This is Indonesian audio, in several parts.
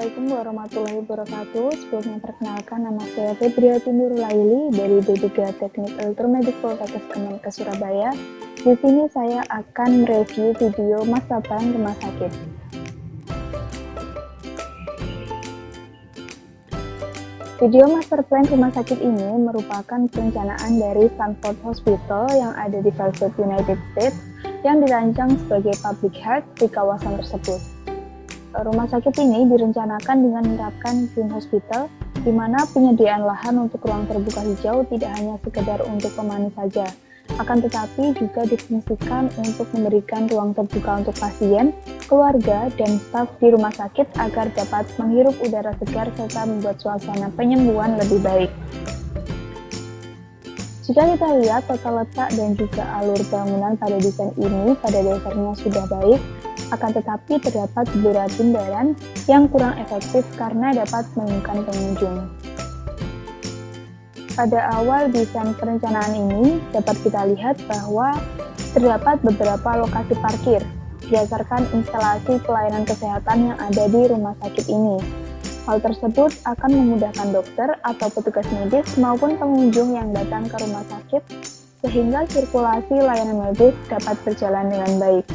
Assalamualaikum warahmatullahi wabarakatuh. Sebelumnya perkenalkan, nama saya Febriati Nurulaili dari D3 Teknik Elektromedik Poltekkes Kemenkes Surabaya. Di sini saya akan mereview video masa depan rumah sakit. Video master plan rumah sakit ini merupakan perencanaan dari Stanford Hospital yang ada di Falmouth, United States, yang dirancang sebagai public health di kawasan tersebut. Rumah sakit ini direncanakan dengan menerapkan green hospital, di mana penyediaan lahan untuk ruang terbuka hijau tidak hanya sekedar untuk pemanis saja, akan tetapi juga difungsikan untuk memberikan ruang terbuka untuk pasien, keluarga, dan staf di rumah sakit agar dapat menghirup udara segar serta membuat suasana penyembuhan lebih baik. Jika kita lihat tata letak dan juga alur bangunan pada desain ini pada dasarnya sudah baik, akan tetapi terdapat beberapa tindakan yang kurang efektif karena dapat membingungkan pengunjung. Pada awal desain perencanaan ini dapat kita lihat bahwa terdapat beberapa lokasi parkir berdasarkan instalasi pelayanan kesehatan yang ada di rumah sakit ini. Hal tersebut akan memudahkan dokter atau petugas medis maupun pengunjung yang datang ke rumah sakit sehingga sirkulasi layanan medis dapat berjalan dengan baik.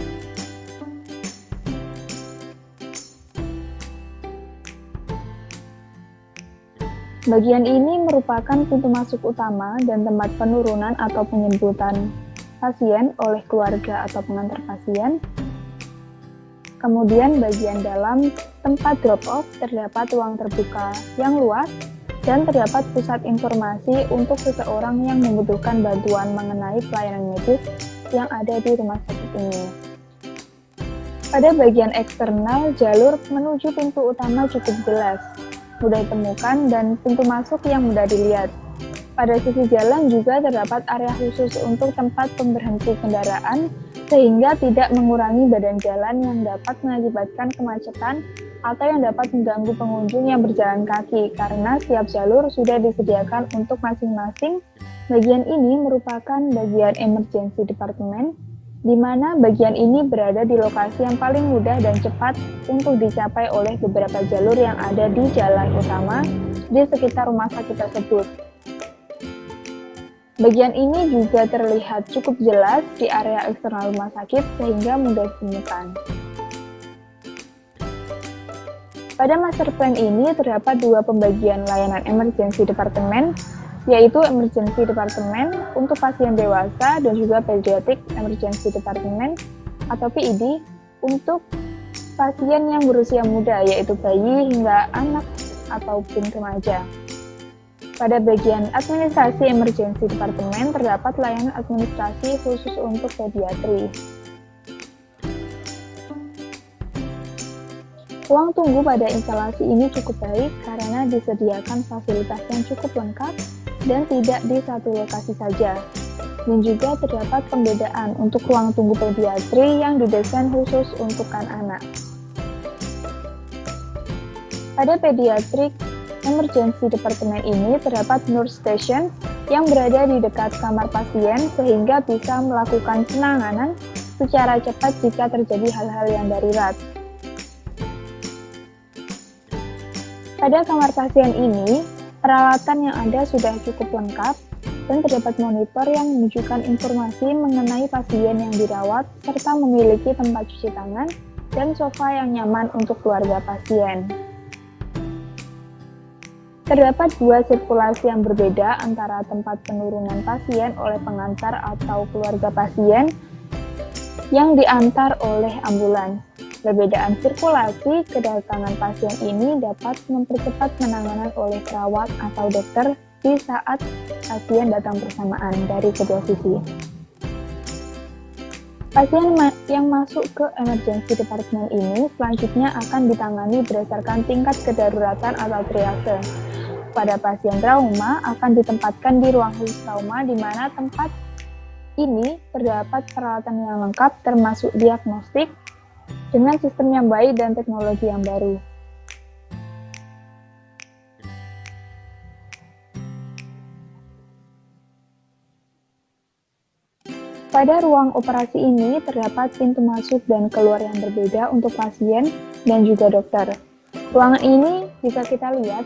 Bagian ini merupakan pintu masuk utama dan tempat penurunan atau penjemputan pasien oleh keluarga atau pengantar pasien. Kemudian bagian dalam tempat drop-off terdapat ruang terbuka yang luas dan terdapat pusat informasi untuk seseorang yang membutuhkan bantuan mengenai pelayanan medis yang ada di rumah sakit ini. Pada bagian eksternal, jalur menuju pintu utama cukup jelas, mudah ditemukan, dan pintu masuk yang mudah dilihat. Pada sisi jalan juga terdapat area khusus untuk tempat pemberhenti kendaraan, sehingga tidak mengurangi badan jalan yang dapat mengakibatkan kemacetan atau yang dapat mengganggu pengunjung yang berjalan kaki, karena setiap jalur sudah disediakan untuk masing-masing. Bagian ini merupakan bagian emergency department, di mana bagian ini berada di lokasi yang paling mudah dan cepat untuk dicapai oleh beberapa jalur yang ada di jalan utama di sekitar rumah sakit tersebut. Bagian ini juga terlihat cukup jelas di area eksternal rumah sakit sehingga mudah ditemukan. Pada master plan ini terdapat dua pembagian layanan emergency department, yaitu emergency department untuk pasien dewasa dan juga pediatric emergency department atau PED untuk pasien yang berusia muda, yaitu bayi hingga anak ataupun remaja. Pada bagian administrasi emergency department terdapat layanan administrasi khusus untuk pediatri. Ruang tunggu pada instalasi ini cukup baik karena disediakan fasilitas yang cukup lengkap dan tidak di satu lokasi saja. Dan juga terdapat pembedaan untuk ruang tunggu pediatri yang didesain khusus untuk anak. Pada pediatric emergency department ini terdapat nurse station yang berada di dekat kamar pasien sehingga bisa melakukan penanganan secara cepat jika terjadi hal-hal yang darurat. Pada kamar pasien ini, peralatan yang ada sudah cukup lengkap dan terdapat monitor yang menunjukkan informasi mengenai pasien yang dirawat serta memiliki tempat cuci tangan dan sofa yang nyaman untuk keluarga pasien. Terdapat dua sirkulasi yang berbeda antara tempat penurunan pasien oleh pengantar atau keluarga pasien yang diantar oleh ambulans. Perbedaan sirkulasi kedatangan pasien ini dapat mempercepat penanganan oleh perawat atau dokter di saat pasien datang bersamaan dari kedua sisi. Pasien yang masuk ke emergency department ini selanjutnya akan ditangani berdasarkan tingkat kedaruratan atau triase. Pada pasien trauma akan ditempatkan di ruang khusus trauma, di mana tempat ini terdapat peralatan yang lengkap termasuk diagnostik dengan sistem yang baik dan teknologi yang baru. Pada ruang operasi ini terdapat pintu masuk dan keluar yang berbeda untuk pasien dan juga dokter. Ruangan ini, jika kita lihat,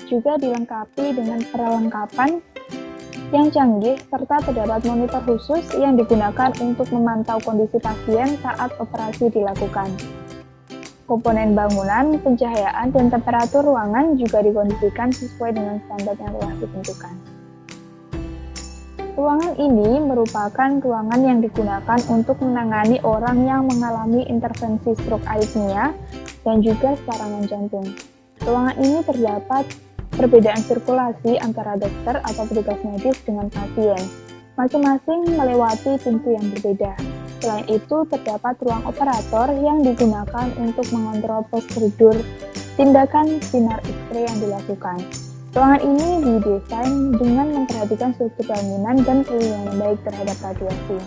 juga dilengkapi dengan perlengkapan yang canggih serta terdapat monitor khusus yang digunakan untuk memantau kondisi pasien saat operasi dilakukan. Komponen bangunan, pencahayaan, dan temperatur ruangan juga dikondisikan sesuai dengan standar yang telah ditentukan. Ruangan ini merupakan ruangan yang digunakan untuk menangani orang yang mengalami intervensi stroke aritmia dan juga serangan jantung. Ruangan ini terdapat perbedaan sirkulasi antara dokter atau petugas medis dengan pasien, masing-masing melewati pintu yang berbeda. Selain itu, terdapat ruang operator yang digunakan untuk mengontrol prosedur tindakan sinar X-ray yang dilakukan. Ruangan ini didesain dengan memperhatikan struktur bangunan dan perlindungan yang baik terhadap radiasi.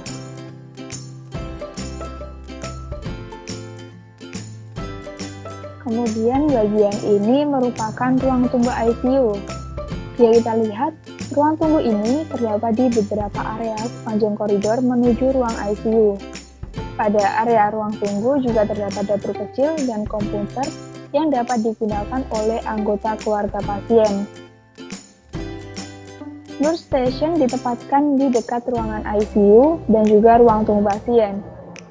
Kemudian bagian ini merupakan ruang tunggu ICU. Jika kita lihat, ruang tunggu ini terdapat di beberapa area sepanjang koridor menuju ruang ICU. Pada area ruang tunggu juga terdapat dapur kecil dan komputer yang dapat digunakan oleh anggota keluarga pasien. Nurse station ditempatkan di dekat ruangan ICU dan juga ruang tunggu pasien.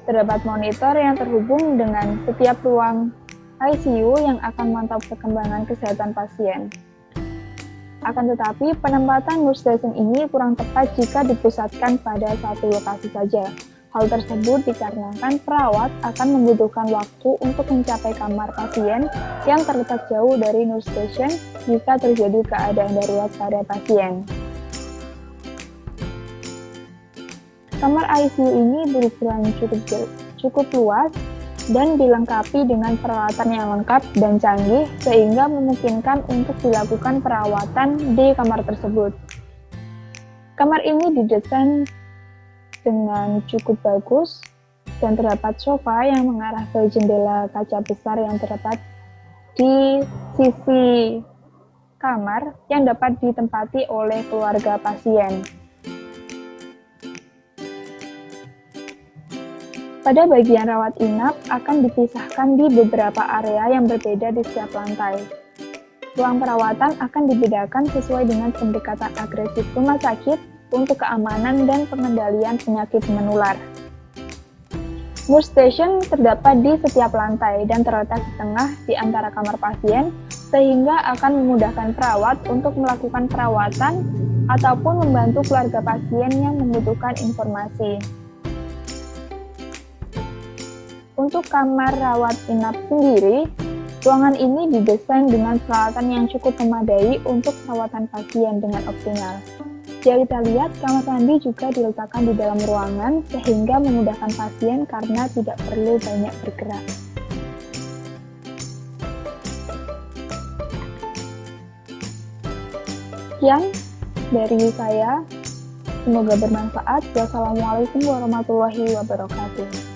Terdapat monitor yang terhubung dengan setiap ruang ICU yang akan memantau perkembangan kesehatan pasien. Akan tetapi, penempatan nurse station ini kurang tepat jika dipusatkan pada satu lokasi saja. Hal tersebut dikarenakan perawat akan membutuhkan waktu untuk mencapai kamar pasien yang terletak jauh dari nurse station jika terjadi keadaan darurat pada pasien. Kamar ICU ini berukuran cukup luas dan dilengkapi dengan peralatan yang lengkap dan canggih sehingga memungkinkan untuk dilakukan perawatan di kamar tersebut. Kamar ini didesain dengan cukup bagus dan terdapat sofa yang mengarah ke jendela kaca besar yang terdapat di sisi kamar yang dapat ditempati oleh keluarga pasien. Pada bagian rawat inap akan dipisahkan di beberapa area yang berbeda di setiap lantai. Ruang perawatan akan dibedakan sesuai dengan pendekatan agresif rumah sakit untuk keamanan dan pengendalian penyakit menular. Nurse station terdapat di setiap lantai dan terletak di tengah di antara kamar pasien, sehingga akan memudahkan perawat untuk melakukan perawatan ataupun membantu keluarga pasien yang membutuhkan informasi. Untuk kamar rawat inap sendiri, ruangan ini didesain dengan peralatan yang cukup memadai untuk perawatan pasien dengan optimal. Jika kita lihat, kamar mandi juga diletakkan di dalam ruangan sehingga memudahkan pasien karena tidak perlu banyak bergerak. Sekian dari saya, semoga bermanfaat. Wassalamualaikum warahmatullahi wabarakatuh.